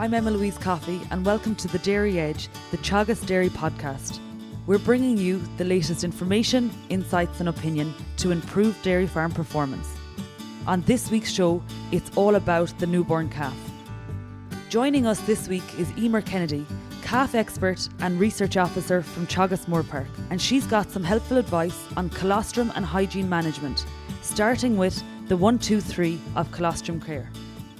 I'm Emma-Louise Coffey and welcome to The Dairy Edge, the Teagasc Dairy podcast. We're bringing you the latest information, insights and opinion to improve dairy farm performance. On this week's show, it's all about the newborn calf. Joining us this week is Emer Kennedy, calf expert and research officer from Teagasc Moor Park, and she's got some helpful advice on colostrum and hygiene management, starting with the 1-2-3 of colostrum care.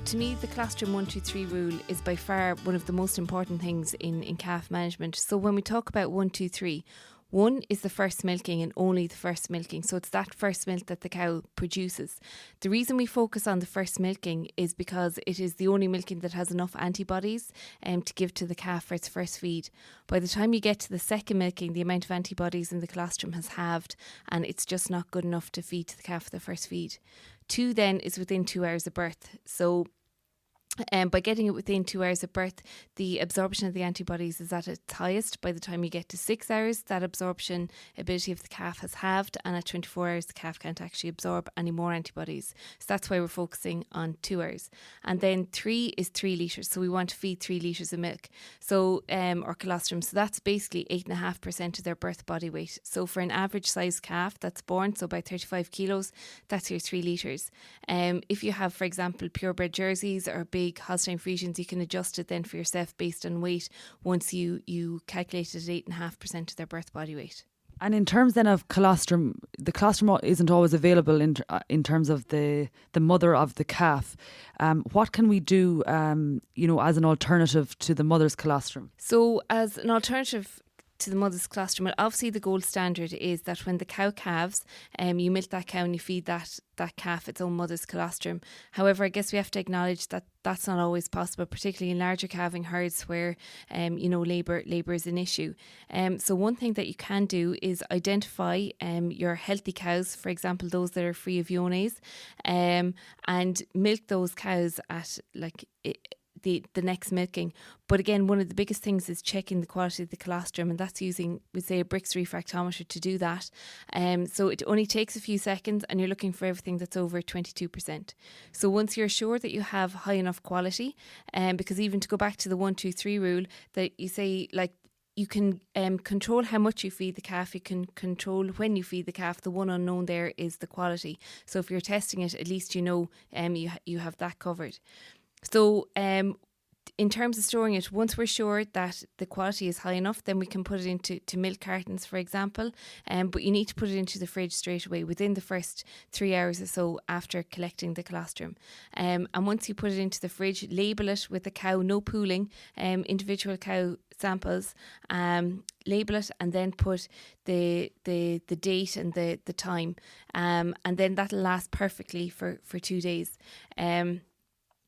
To me, the colostrum 1-2-3 rule is by far one of the most important things in calf management. So when we talk about 1-2-3, 1 is the first milking and only the first milking. So it's that first milk that the cow produces. The reason we focus on the first milking is because it is the only milking that has enough antibodies to give to the calf for its first feed. By the time you get to the second milking, the amount of antibodies in the colostrum has halved and it's just not good enough to feed to the calf for the first feed. 2 then is within 2 hours of birth. So by getting it within 2 hours of birth, the absorption of the antibodies is at its highest. By the time you get to 6 hours, that absorption ability of the calf has halved, and at 24 hours, the calf can't actually absorb any more antibodies. So that's why we're focusing on 2 hours. And then 3 is 3 litres. So we want to feed 3 litres of milk. So, or colostrum. So that's basically 8.5% of their birth body weight. So for an average size calf that's born, so about 35 kilos, that's your 3 litres. If you have, for example, purebred jerseys or big Holstein Friesians, you can adjust it then for yourself based on weight once you calculate it at 8.5% of their birth body weight. And in terms then of colostrum, the colostrum isn't always available in terms of the mother of the calf. What can we do, as an alternative to the mother's colostrum? So as an alternative to the mother's colostrum, well, obviously the gold standard is that when the cow calves, you milk that cow and you feed that calf its own mother's colostrum. However, I guess we have to acknowledge that that's not always possible, particularly in larger calving herds where labour is an issue. So one thing that you can do is identify your healthy cows, for example those that are free of iones, and milk those cows at the next milking. But again, one of the biggest things is checking the quality of the colostrum, and that's using, we say, a Brix refractometer to do that. So it only takes a few seconds and you're looking for everything that's over 22%. So once you're sure that you have high enough quality, because even to go back to the 1-2-3 rule, that you say you can control how much you feed the calf, you can control when you feed the calf. The one unknown there is the quality. So if you're testing it, at least you have that covered. So in terms of storing it, once we're sure that the quality is high enough, then we can put it into milk cartons, for example. But you need to put it into the fridge straight away within the first 3 hours or so after collecting the colostrum. And once you put it into the fridge, label it with the cow, no pooling, individual cow samples, label it and then put the date and the time. And then that'll last perfectly for 2 days.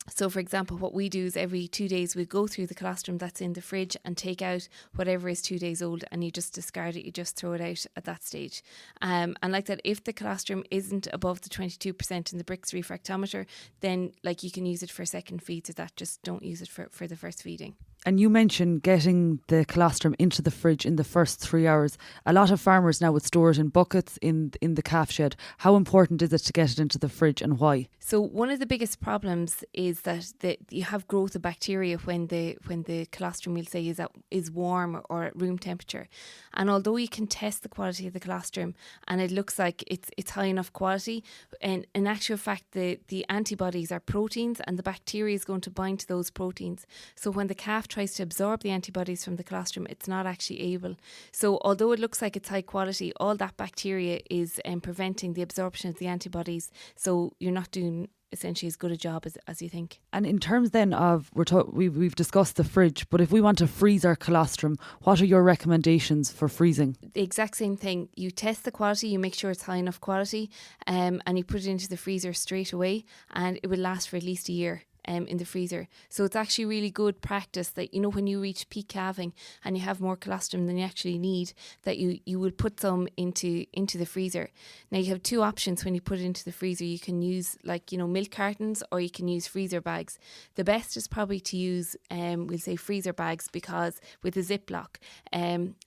So for example, what we do is every 2 days we go through the colostrum that's in the fridge and take out whatever is 2 days old, and you just discard it, you just throw it out at that stage. And like that, if the colostrum isn't above the 22% in the Brix refractometer, then you can use it for second feeds or that, just don't use it for the first feeding. And you mentioned getting the colostrum into the fridge in the first 3 hours. A lot of farmers now would store it in buckets in the calf shed. How important is it to get it into the fridge and why? So one of the biggest problems is that you have growth of bacteria when the colostrum, we'll say, is warm or at room temperature. And although you can test the quality of the colostrum and it looks like it's high enough quality, and in actual fact the antibodies are proteins and the bacteria is going to bind to those proteins. So when the calf tries to absorb the antibodies from the colostrum, it's not actually able. So although it looks like it's high quality, all that bacteria is preventing the absorption of the antibodies. So you're not doing essentially as good a job as you think. And in terms then of, we've discussed the fridge, but if we want to freeze our colostrum, what are your recommendations for freezing? The exact same thing. You test the quality, you make sure it's high enough quality, and you put it into the freezer straight away, and it will last for at least a year. In the freezer. So it's actually really good practice that, when you reach peak calving and you have more colostrum than you actually need, that you would put some into the freezer. Now you have 2 options when you put it into the freezer. You can use milk cartons, or you can use freezer bags. The best is probably to use we'll say freezer bags, because with a Ziploc,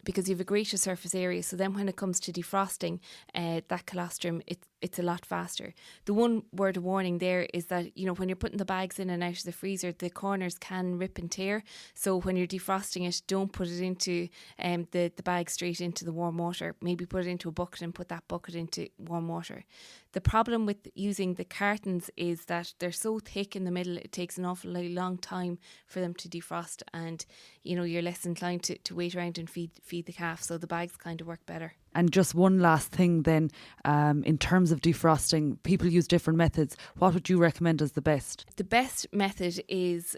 because you have a greater surface area. So then when it comes to defrosting that colostrum, it's a lot faster. The one word of warning there is that when you're putting the bags in in and out of the freezer, the corners can rip and tear. So when you're defrosting it, don't put it into the bag straight into the warm water. Maybe put it into a bucket and put that bucket into warm water. The problem with using the cartons is that they're so thick in the middle, it takes an awfully long time for them to defrost, and you're less inclined to wait around and feed the calf. So the bags kind of work better. And just one last thing then, in terms of defrosting, people use different methods. What would you recommend as the best? The best method is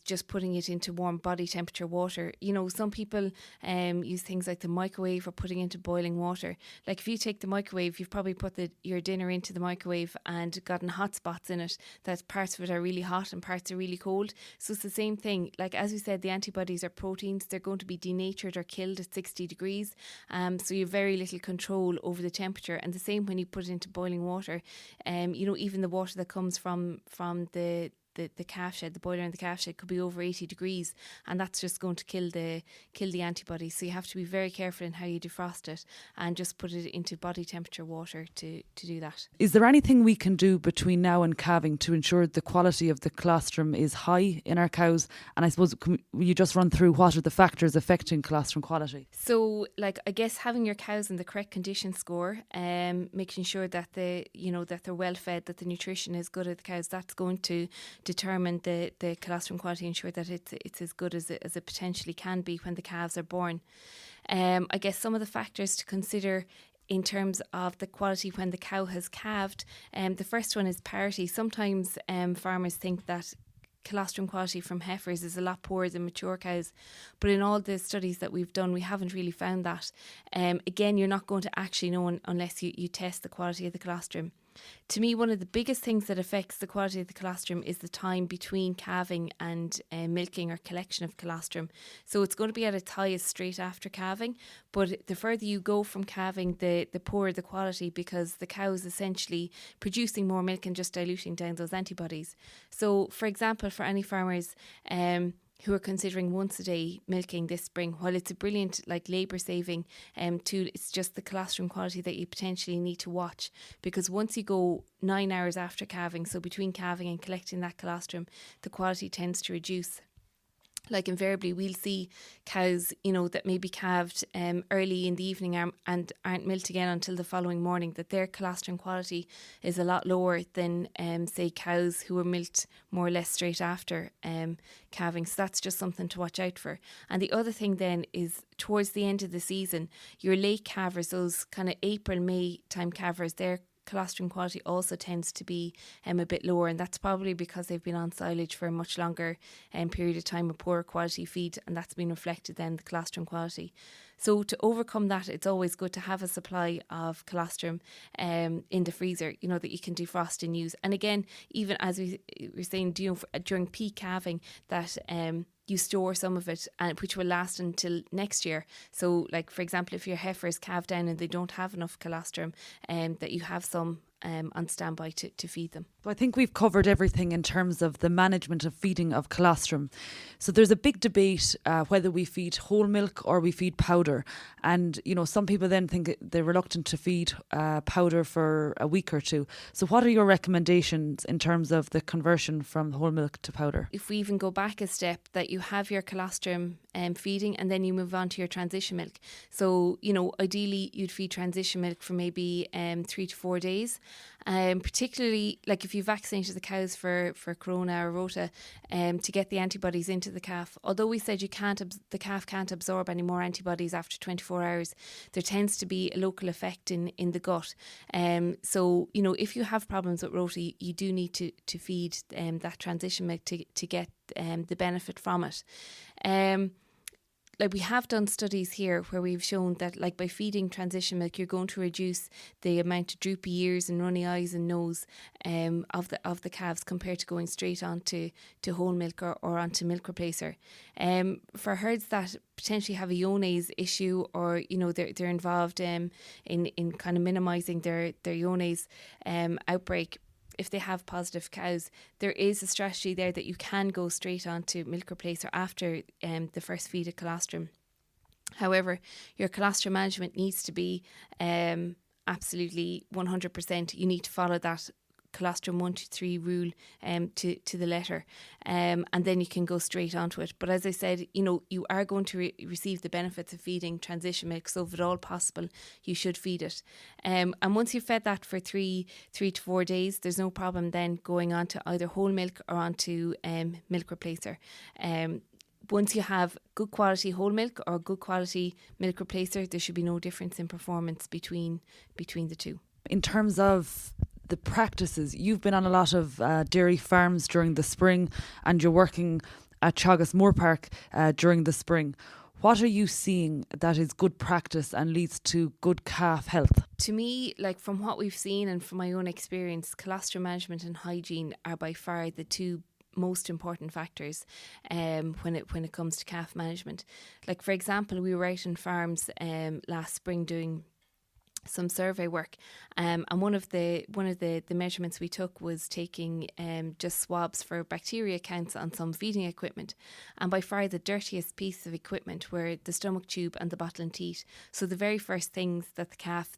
just putting it into warm body temperature water. Some people use things like the microwave or putting into boiling water. Like if you take the microwave, you've probably put your dinner into the microwave and gotten hot spots in it, that parts of it are really hot and parts are really cold. So it's the same thing. Like as we said, the antibodies are proteins. They're going to be denatured or killed at 60 degrees. So you have very little control over the temperature. And the same when you put it into boiling water. Even the water that comes from the calf shed, the boiler in the calf shed, could be over 80 degrees, and that's just going to kill the antibodies. So you have to be very careful in how you defrost it, and just put it into body temperature water to do that. Is there anything we can do between now and calving to ensure the quality of the colostrum is high in our cows? And I suppose, will you just run through what are the factors affecting colostrum quality? So, I guess having your cows in the correct condition score, making sure that that they're well fed, that the nutrition is good at the cows, that's going to determine the colostrum quality, ensure that it's as good as it potentially can be when the calves are born. I guess some of the factors to consider in terms of the quality when the cow has calved, the first one is parity. Sometimes farmers think that colostrum quality from heifers is a lot poorer than mature cows, but in all the studies that we've done, we haven't really found that. Again, you're not going to actually know unless you test the quality of the colostrum. To me, one of the biggest things that affects the quality of the colostrum is the time between calving and milking or collection of colostrum. So it's going to be at its highest straight after calving, but the further you go from calving, the poorer the quality, because the cow is essentially producing more milk and just diluting down those antibodies. So, for example, for any farmers who are considering once a day milking this spring, while it's a brilliant labour saving tool, it's just the colostrum quality that you potentially need to watch, because once you go 9 hours after calving, so between calving and collecting that colostrum, the quality tends to reduce. Invariably, we'll see cows, that may be calved early in the evening and aren't milked again until the following morning, that their colostrum quality is a lot lower than, say, cows who were milked more or less straight after calving. So that's just something to watch out for. And the other thing then is towards the end of the season, your late calvers, those kind of April, May time calvers, their colostrum quality also tends to be a bit lower, and that's probably because they've been on silage for a much longer period of time with poorer quality feed, and that's been reflected then in the colostrum quality. So to overcome that, it's always good to have a supply of colostrum in the freezer, that you can defrost and use. And again, even as we were saying, during peak calving, that you store some of it, which will last until next year. So, for example, if your heifers calve down and they don't have enough colostrum, that you have some on standby to feed them. So I think we've covered everything in terms of the management of feeding of colostrum. So there's a big debate whether we feed whole milk or we feed powder. And, some people then think they're reluctant to feed powder for a week or two. So what are your recommendations in terms of the conversion from whole milk to powder? If we even go back a step, that you have your colostrum feeding and then you move on to your transition milk. So, ideally you'd feed transition milk for maybe 3 to 4 days. Particularly if you vaccinated the cows for corona or rota, to get the antibodies into the calf. Although we said the calf can't absorb any more antibodies after 24 hours, there tends to be a local effect in the gut. So if you have problems with rota, you do need to feed that transition milk to get the benefit from it. We have done studies here where we've shown that by feeding transition milk, you're going to reduce the amount of droopy ears and runny eyes and nose of the calves compared to going straight on to whole milk or onto milk replacer. For herds that potentially have a ionase issue, or they're involved in kind of minimising their ionase outbreak, if they have positive cows, there is a strategy there that you can go straight on to milk replacer after the first feed of colostrum. However, your colostrum management needs to be absolutely 100%. You need to follow that colostrum 1 to 3 rule to the letter, and then you can go straight onto it. But as I said, you are going to receive the benefits of feeding transition milk, so if at all possible you should feed it, and once you've fed that for 3 to 4 days, there's no problem then going on to either whole milk or onto milk replacer. Once you have good quality whole milk or good quality milk replacer, there should be no difference in performance between the two. In terms of the practices, you've been on a lot of dairy farms during the spring, and you're working at Teagasc Moor Park during the spring. What are you seeing that is good practice and leads to good calf health? To me, like from what we've seen and from my own experience, colostrum management and hygiene are by far the two most important factors when it comes to calf management. Like, for example, we were out in farms last spring doing some survey work, and one of the measurements we took was taking just swabs for bacteria counts on some feeding equipment, and by far the dirtiest piece of equipment were the stomach tube and the bottle and teat. So the very first things that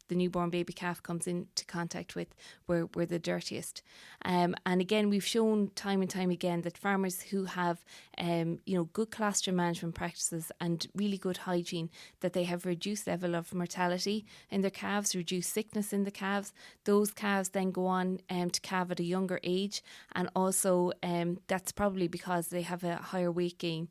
the newborn baby calf comes into contact with were the dirtiest, and again we've shown time and time again that farmers who have good colostrum management practices and really good hygiene, that they have reduced level of mortality in their calves, reduce sickness in the calves. Those calves then go on to calve at a younger age, and also that's probably because they have a higher weight gain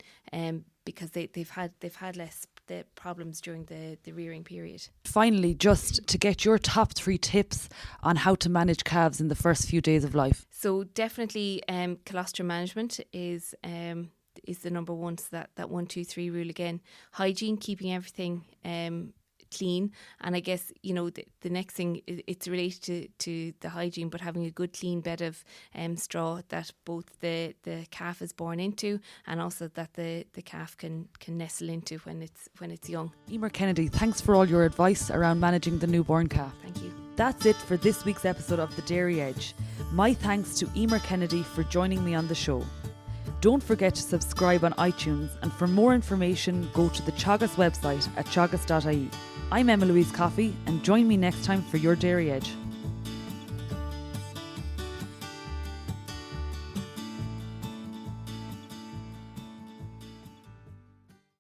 because they've had less the problems during the rearing period. Finally, just to get your top 3 tips on how to manage calves in the first few days of life. So definitely colostrum management is the number one. So that 1, 2, 3 rule again. Hygiene, keeping everything clean, and I guess the next thing, it's related to the hygiene, but having a good clean bed of straw that both the calf is born into and also that the calf can nestle into when it's young. Emer Kennedy, thanks for all your advice around managing the newborn calf. Thank you. That's it for this week's episode of The Dairy Edge. My thanks to Emer Kennedy for joining me on the show. Don't forget to subscribe on iTunes, and for more information go to the Teagasc website at teagasc.ie. I'm Emma-Louise Coffey, and join me next time for your Dairy Edge.